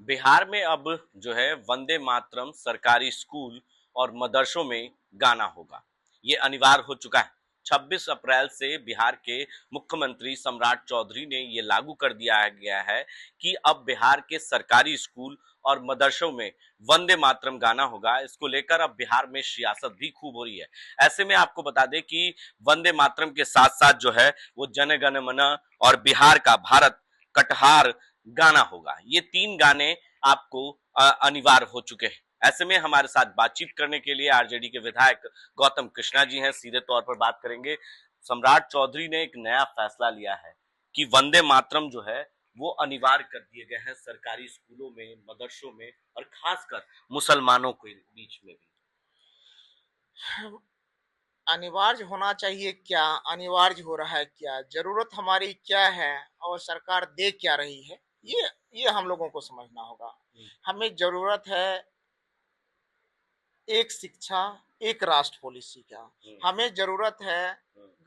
बिहार में अब जो है वंदे मातरम सरकारी स्कूल और मदरसों में गाना होगा। ये अनिवार्य हो चुका है। 26 अप्रैल से बिहार के मुख्यमंत्री सम्राट चौधरी ने ये लागू कर दिया गया है कि अब बिहार के सरकारी स्कूल और मदरसों में वंदे मातरम गाना होगा। इसको लेकर अब बिहार में सियासत भी खूब हो रही है। ऐसे में आपको बता दें कि वंदे मातरम के साथ साथ जो है वो जन गण मन और बिहार का भारत कटहार गाना होगा। ये तीन गाने आपको अनिवार्य हो चुके हैं। ऐसे में हमारे साथ बातचीत करने के लिए आरजेडी के विधायक गौतम कृष्णा जी हैं। सीधे तौर पर बात करेंगे। सम्राट चौधरी ने एक नया फैसला लिया है कि वंदे मातरम जो है वो अनिवार्य कर दिए गए हैं सरकारी स्कूलों में, मदरसों में और खासकर मुसलमानों के बीच में भी। अनिवार्य होना चाहिए क्या? अनिवार्य हो रहा है क्या? जरूरत हमारी क्या है और सरकार दे क्या रही है? ये हम लोगों को समझना होगा। हमें जरूरत है एक शिक्षा, एक राष्ट्र पॉलिसी का। हमें जरूरत है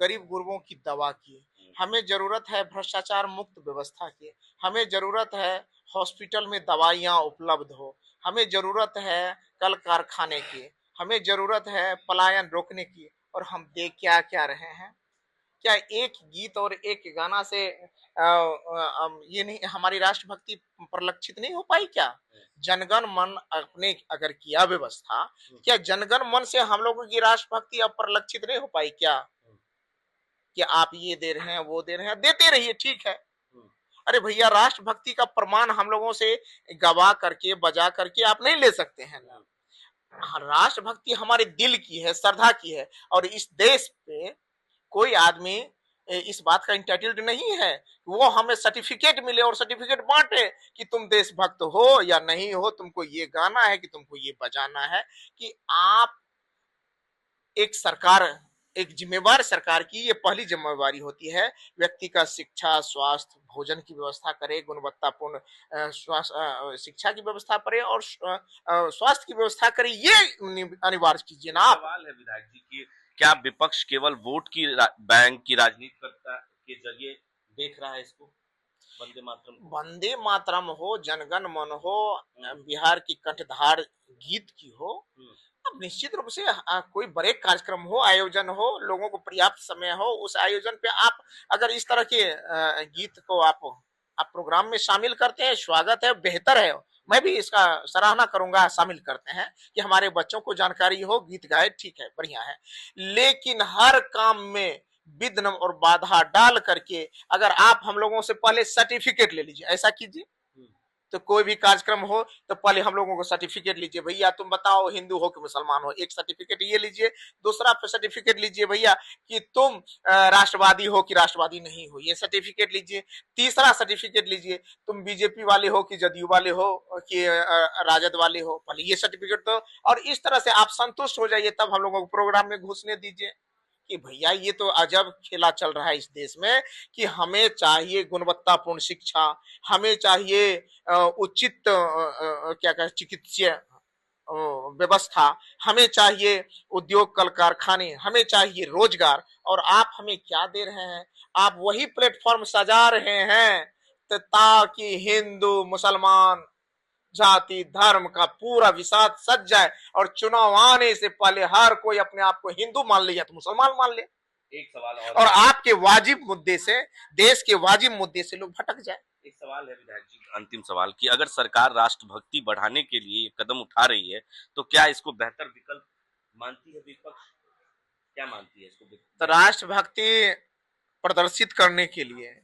गरीब गुरबों की दवा की। हमें जरूरत है भ्रष्टाचार मुक्त व्यवस्था की। हमें जरूरत है हॉस्पिटल में दवाइयाँ उपलब्ध हो। हमें जरूरत है कल कारखाने की। हमें जरूरत है पलायन रोकने की। और हम दे क्या क्या रहे हैं? क्या एक गीत और एक गाना से ये नहीं, हमारी राष्ट्रभक्ति परिलक्षित नहीं हो पाई क्या? जनगण मन अपने अगर किया व्यवस्था, क्या जनगण मन से हम लोगों की राष्ट्रभक्ति अब परिलक्षित नहीं हो पाई क्या? कि आप ये दे रहे हैं, वो दे रहे हैं, देते रहिए, ठीक है। अरे भैया, राष्ट्रभक्ति का प्रमाण हम लोगों से गवा करके, बजा करके आप नहीं ले सकते हैं ना। राष्ट्रभक्ति हमारे दिल की है, श्रद्धा की है। और इस देश पे कोई आदमी इस बात का इंटाइटल्ड नहीं है वो हमें सर्टिफिकेट मिले और सर्टिफिकेट बांटे कि तुम देशभक्त हो या नहीं हो, तुमको ये गाना है कि तुमको ये बजाना है। कि आप एक सरकार, एक जिम्मेवार सरकार की ये पहली जिम्मेवारी होती है, व्यक्ति का शिक्षा, स्वास्थ्य, भोजन की व्यवस्था करे, गुणवत्तापूर्ण शिक्षा की व्यवस्था करे और स्वास्थ्य की व्यवस्था करे। ये अनिवार्य कीजिए ना आप। सवाल है विधायक जी की क्या विपक्ष केवल वोट की बैंक की राजनीति करता के जरिए देख रहा है इसको, वंदे मातरम को? वंदे मातरम हो, जनगण मन हो, बिहार की कंठधार गीत की हो, अब निश्चित रूप से कोई बड़े कार्यक्रम हो, आयोजन हो, लोगों को पर्याप्त समय हो, उस आयोजन पे आप अगर इस तरह के गीत को आप प्रोग्राम में शामिल करते हैं, स्वागत है, बेहतर है। मैं भी इसका सराहना करूंगा, शामिल करते हैं कि हमारे बच्चों को जानकारी हो, गीत गाए, ठीक है, बढ़िया है। लेकिन हर काम में विघ्न और बाधा डाल करके अगर आप हम लोगों से पहले सर्टिफिकेट ले लीजिए, ऐसा कीजिए। तो कोई भी कार्यक्रम हो तो पहले हम लोगों को सर्टिफिकेट लीजिए, भैया तुम बताओ हिंदू हो कि मुसलमान हो, एक सर्टिफिकेट ये लीजिए। दूसरा सर्टिफिकेट लीजिए भैया कि तुम राष्ट्रवादी हो कि राष्ट्रवादी नहीं हो, ये सर्टिफिकेट लीजिए। तीसरा सर्टिफिकेट लीजिए, तुम बीजेपी वाले हो कि जदयू वाले हो कि राजद वाले हो, पहले ये सर्टिफिकेट दो। और इस तरह से आप संतुष्ट हो जाइए, तब हम लोगों को प्रोग्राम में घुसने दीजिए। कि भैया ये तो अजब खेला चल रहा है इस देश में कि हमें चाहिए गुणवत्तापूर्ण शिक्षा, हमें चाहिए उचित क्या कहते चिकित्सीय व्यवस्था, हमें चाहिए उद्योग कल कारखाने, हमें चाहिए रोजगार। और आप हमें क्या दे रहे हैं? आप वही प्लेटफॉर्म सजा रहे हैं ताकि हिंदू मुसलमान जाति धर्म का पूरा विषाद सज जाए और चुनाव आने से पहले हर कोई अपने आप को हिंदू मान ले या तो मुसलमान मान ले। एक सवाल और आपके वाजिब मुद्दे से, देश के वाजिब मुद्दे से लोग भटक जाए। एक सवाल है विधायक जी, अंतिम सवाल कि अगर सरकार राष्ट्रभक्ति बढ़ाने के लिए ये कदम उठा रही है तो क्या इसको बेहतर विकल्प मानती है विपक्ष? क्या मानती है इसको? तो राष्ट्रभक्ति प्रदर्शित करने के लिए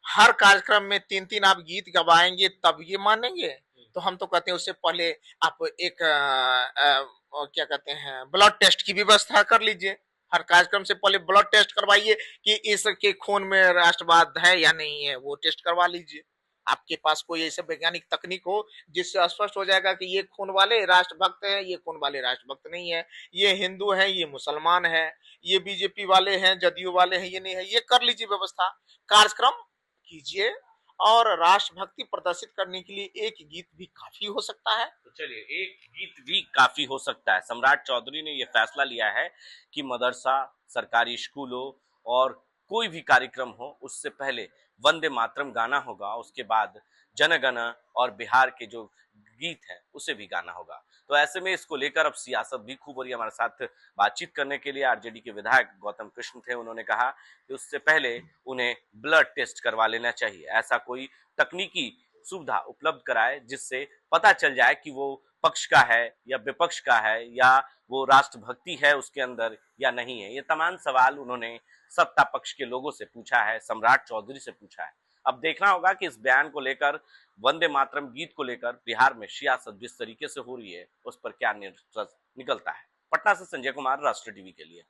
हर कार्यक्रम में 3-3 आप गीत गवाएंगे तब ये मानेंगे? तो हम तो कहते हैं उससे पहले आप एक क्या कहते हैं ब्लड टेस्ट की व्यवस्था कर लीजिए। हर कार्यक्रम से पहले ब्लड टेस्ट करवाइए कि इसके खून में राष्ट्रवाद है या नहीं है, वो टेस्ट करवा लीजिए। आपके पास कोई ऐसे वैज्ञानिक तकनीक हो जिससे स्पष्ट हो जाएगा कि ये खून वाले राष्ट्रभक्त हैं, ये खून वाले राष्ट्रभक्त नहीं है, ये हिंदू है, ये मुसलमान है, ये बीजेपी वाले हैं, जदयू वाले हैं, ये नहीं है। ये कर लीजिए व्यवस्था, कार्यक्रम कीजिए। और राष्ट्रभक्ति प्रदर्शित करने के लिए एक गीत भी काफी हो सकता है। तो चलिए, एक गीत भी काफी हो सकता है। सम्राट चौधरी ने यह फैसला लिया है कि मदरसा, सरकारी स्कूलों और कोई भी कार्यक्रम हो उससे पहले वंदे मातरम गाना होगा। उसके बाद जनगण और बिहार के जो गीत हैं उसे भी गाना होगा। तो ऐसे में इसको लेकर अब सियासत भी खूब हो रही है। हमारे साथ बातचीत करने के लिए आरजेडी के विधायक गौतम कृष्ण थे। उन्होंने कहा कि उससे पहले उन्हें ब्लड टेस्ट करवा लेना चाहिए, ऐसा कोई तकनीकी सुविधा उपलब्ध कराए जिससे पता चल जाए कि वो पक्ष का है या विपक्ष का है, या वो राष्ट्रभक्ति है उसके अंदर या नहीं है। ये तमाम सवाल उन्होंने सत्ता पक्ष के लोगों से पूछा है, सम्राट चौधरी से पूछा है। अब देखना होगा कि इस बयान को लेकर, वंदे मातरम गीत को लेकर बिहार में सियासत जिस तरीके से हो रही है उस पर क्या निकलता है। पटना से संजय कुमार, राष्ट्र टीवी के लिए।